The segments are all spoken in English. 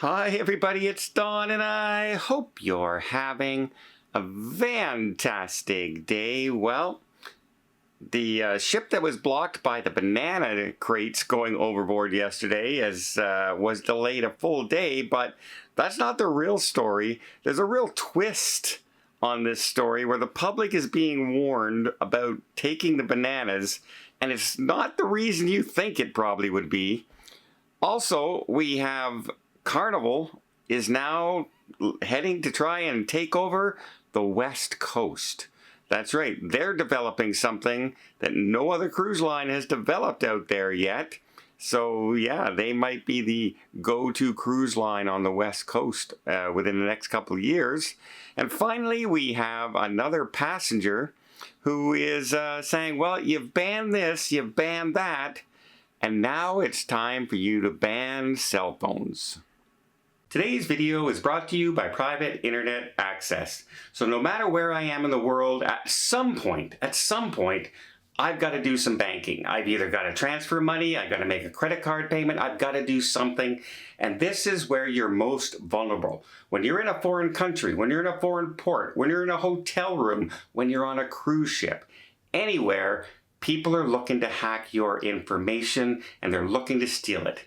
Hi everybody, it's Don and I hope you're having a fantastic day. Well, the ship that was blocked by the banana crates going overboard yesterday was delayed a full day, but that's not the real story. There's a real twist on this story where the public is being warned about taking the bananas, and it's not the reason you think it probably would be. Also, we have Carnival is now heading to try and take over the West Coast. That's right, they're developing something that no other cruise line has developed out there yet. So yeah, they might be the go-to cruise line on the West Coast within the next couple of years. And finally, we have another passenger who is saying, well, you've banned this, you've banned that, and now it's time for you to ban cell phones. Today's video is brought to you by private internet access. So no matter where I am in the world, at some point, I've got to do some banking. I've either got to transfer money, I've got to make a credit card payment, I've got to do something. And this is where you're most vulnerable. When you're in a foreign country, when you're in a foreign port, when you're in a hotel room, when you're on a cruise ship, anywhere, people are looking to hack your information and they're looking to steal it.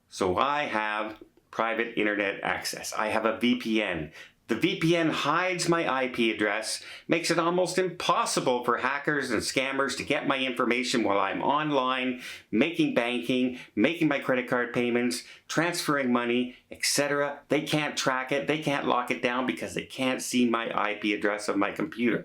So I have private internet access. I have a VPN. The VPN hides my IP address, makes it almost impossible for hackers and scammers to get my information while I'm online, making banking, making my credit card payments, transferring money, etc. They can't track it, they can't lock it down because they can't see my IP address of my computer.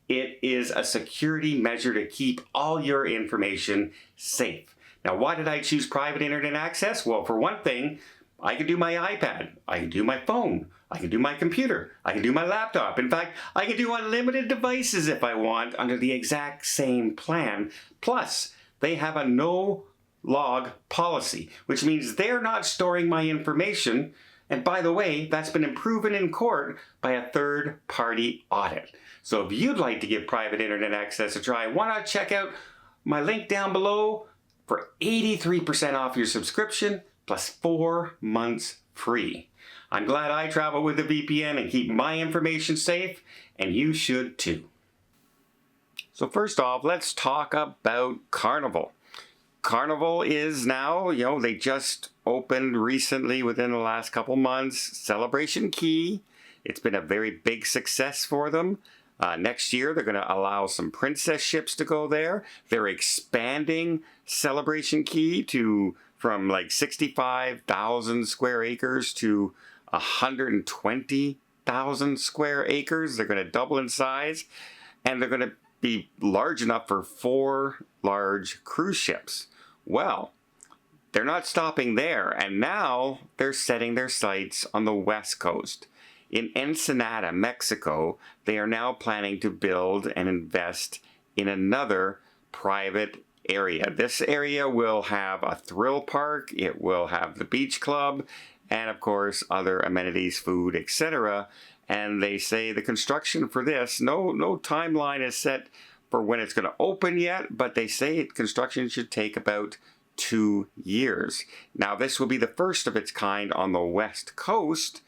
It is a security measure to keep all your information safe. Now, why did I choose private internet access? Well, for one thing, I can do my iPad, I can do my phone, I can do my computer, I can do my laptop. In fact, I can do unlimited devices if I want under the exact same plan. Plus, they have a no log policy, which means they're not storing my information. And by the way, that's been proven in court by a third-party audit. So if you'd like to give private internet access a try, why not check out my link down below for 83% off your subscription plus 4 months free. I'm glad I travel with a VPN and keep my information safe, and you should too. So first off, let's talk about Carnival. Carnival is now, they just opened recently within the last couple months, Celebration Key. It's been a very big success for them. Next year, they're going to allow some princess ships to go there. They're expanding Celebration Key from like 65,000 square acres to 120,000 square acres. They're going to double in size, and they're going to be large enough for 4 large cruise ships. Well, they're not stopping there, and now they're setting their sights on the West Coast. In Ensenada, Mexico, they are now planning to build and invest in another private area. This area will have a thrill park, it will have the beach club, and of course other amenities, food, etc. And they say the construction for this, no timeline is set for when it's going to open yet, but they say construction should take about 2 years. Now this will be the first of its kind on the West Coast,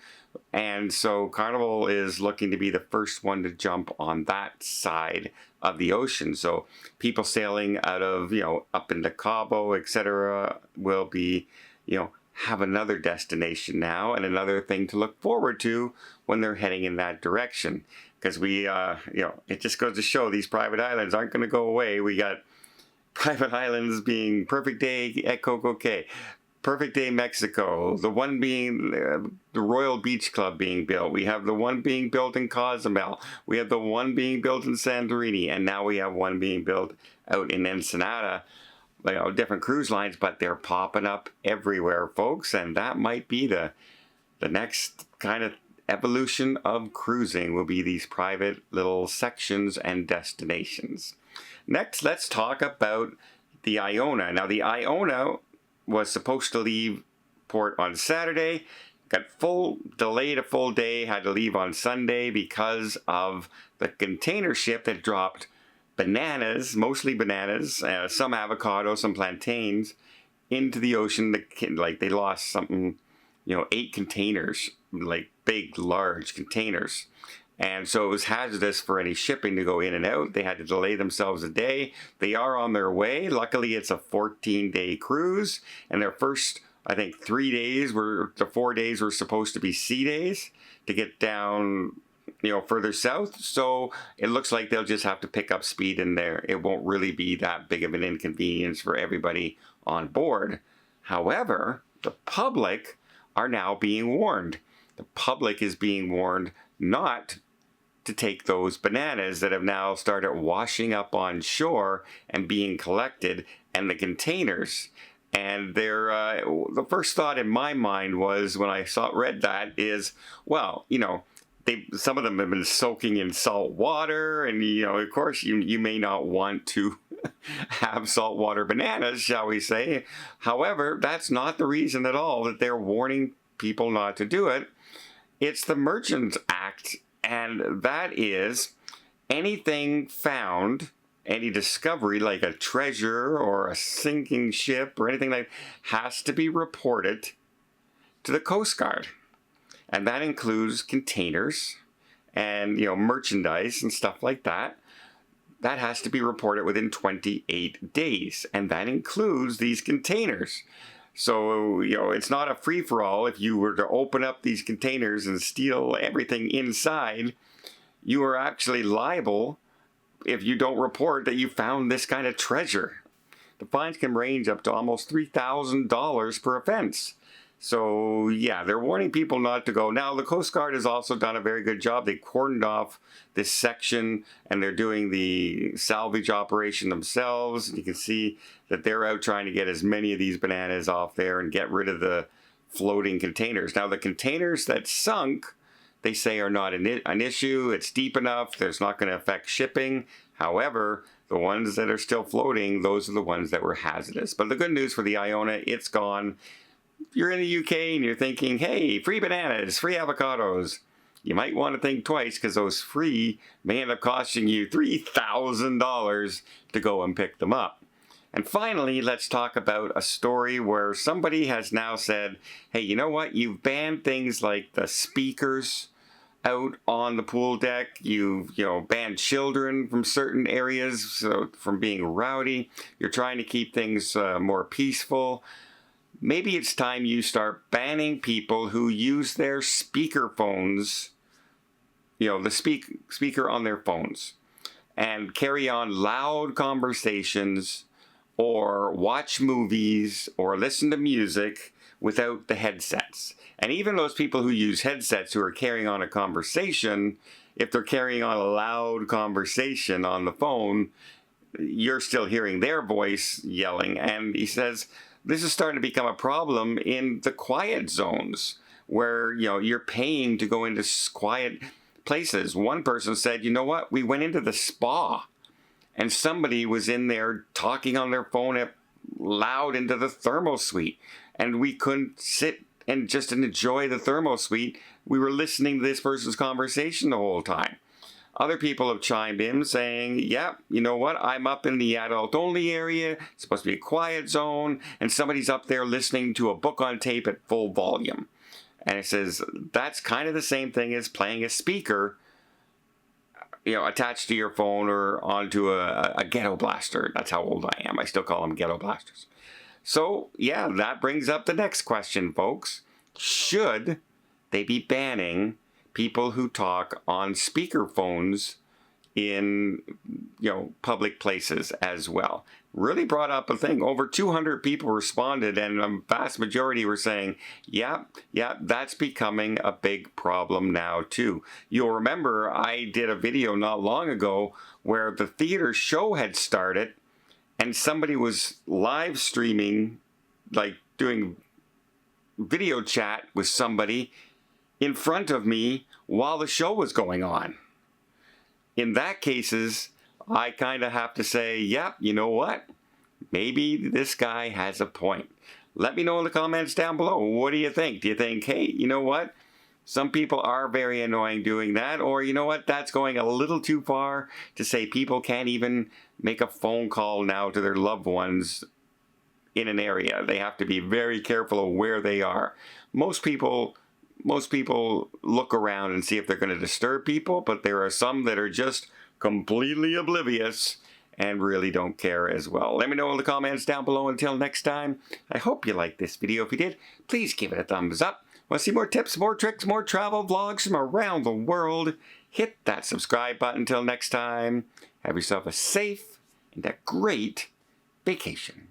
and so Carnival is looking to be the first one to jump on that side of the ocean. So people sailing out of, up into Cabo, etc. will be, have another destination now and another thing to look forward to when they're heading in that direction. Because it just goes to show these private islands aren't going to go away. We got private islands being Perfect Day at Coco Cay, Perfect Day Mexico, the one being the Royal Beach Club being built. We have the one being built in Cozumel. We have the one being built in Santorini, and now we have one being built out in Ensenada. Different cruise lines, but they're popping up everywhere, folks, and that might be the next kind of evolution of cruising, will be these private little sections and destinations. Next, let's talk about the Iona. Now, the Iona was supposed to leave port on Saturday, got delayed a full day, had to leave on Sunday because of the container ship that dropped bananas, mostly bananas, some avocado, some plantains, into the ocean. They lost something 8 containers, like big, large containers. And so it was hazardous for any shipping to go in and out. They had to delay themselves a day. They are on their way. Luckily, it's a 14-day cruise. And their first, I think, 3 days the 4 days were supposed to be sea days to get down, further south. So it looks like they'll just have to pick up speed in there. It won't really be that big of an inconvenience for everybody on board. However, the public are now being warned. The public is being warned not to take those bananas that have now started washing up on shore and being collected, and the containers. And the first thought in my mind was, when I read that, is, well, some of them have been soaking in salt water, and of course you may not want to have saltwater bananas, shall we say. However, that's not the reason at all that they're warning people not to do it. It's the Merchants Act, and that is anything found, any discovery like a treasure or a sinking ship or anything like that, has to be reported to the Coast Guard. And that includes containers and, merchandise and stuff like that. That has to be reported within 28 days. And that includes these containers. So, it's not a free-for-all. If you were to open up these containers and steal everything inside, you are actually liable if you don't report that you found this kind of treasure. The fines can range up to almost $3,000 per offense. So, yeah, they're warning people not to go. Now, the Coast Guard has also done a very good job. They cordoned off this section, and they're doing the salvage operation themselves. You can see that they're out trying to get as many of these bananas off there and get rid of the floating containers. Now, the containers that sunk, they say, are not an issue. It's deep enough. It's not going to affect shipping. However, the ones that are still floating, those are the ones that were hazardous. But the good news for the Iona, it's gone. If you're in the UK and you're thinking, hey, free bananas, free avocados, you might want to think twice, because those free may end up costing you $3,000 to go and pick them up. And finally, let's talk about a story where somebody has now said, hey, you know what? You've banned things like the speakers out on the pool deck. You've banned children from certain areas from being rowdy. You're trying to keep things more peaceful. Maybe it's time you start banning people who use their speaker phones, the speaker on their phones, and carry on loud conversations or watch movies or listen to music without the headsets. And even those people who use headsets who are carrying on a conversation, if they're carrying on a loud conversation on the phone, you're still hearing their voice yelling. And he says, this is starting to become a problem in the quiet zones where, you're paying to go into quiet places. One person said, you know what? We went into the spa and somebody was in there talking on their phone loud into the thermal suite, and we couldn't sit and just enjoy the thermal suite. We were listening to this person's conversation the whole time. Other people have chimed in saying, yeah, you know what? I'm up in the adult-only area. It's supposed to be a quiet zone. And somebody's up there listening to a book on tape at full volume. And it says that's kind of the same thing as playing a speaker, attached to your phone or onto a ghetto blaster. That's how old I am. I still call them ghetto blasters. So, yeah, that brings up the next question, folks. Should they be banning people who talk on speaker phones in, public places as well? Really brought up a thing. Over 200 people responded, and a vast majority were saying, yeah, that's becoming a big problem now too. You'll remember I did a video not long ago where the theater show had started and somebody was live streaming, like doing video chat with somebody in front of me while the show was going on. In that cases, I kind of have to say, yep, you know what? Maybe this guy has a point. Let me know in the comments down below. What do you think? Do you think, hey, you know what? Some people are very annoying doing that. Or you know what? That's going a little too far to say people can't even make a phone call now to their loved ones in an area. They have to be very careful of where they are. most people look around and see if they're going to disturb people, but there are some that are just completely oblivious and really don't care as well. Let me know in the comments down below. Until next time, I hope you liked this video. If you did, please give it a thumbs up. Want to see more tips, more tricks, more travel vlogs from around the world? Hit that subscribe button. Until next time, have yourself a safe and a great vacation.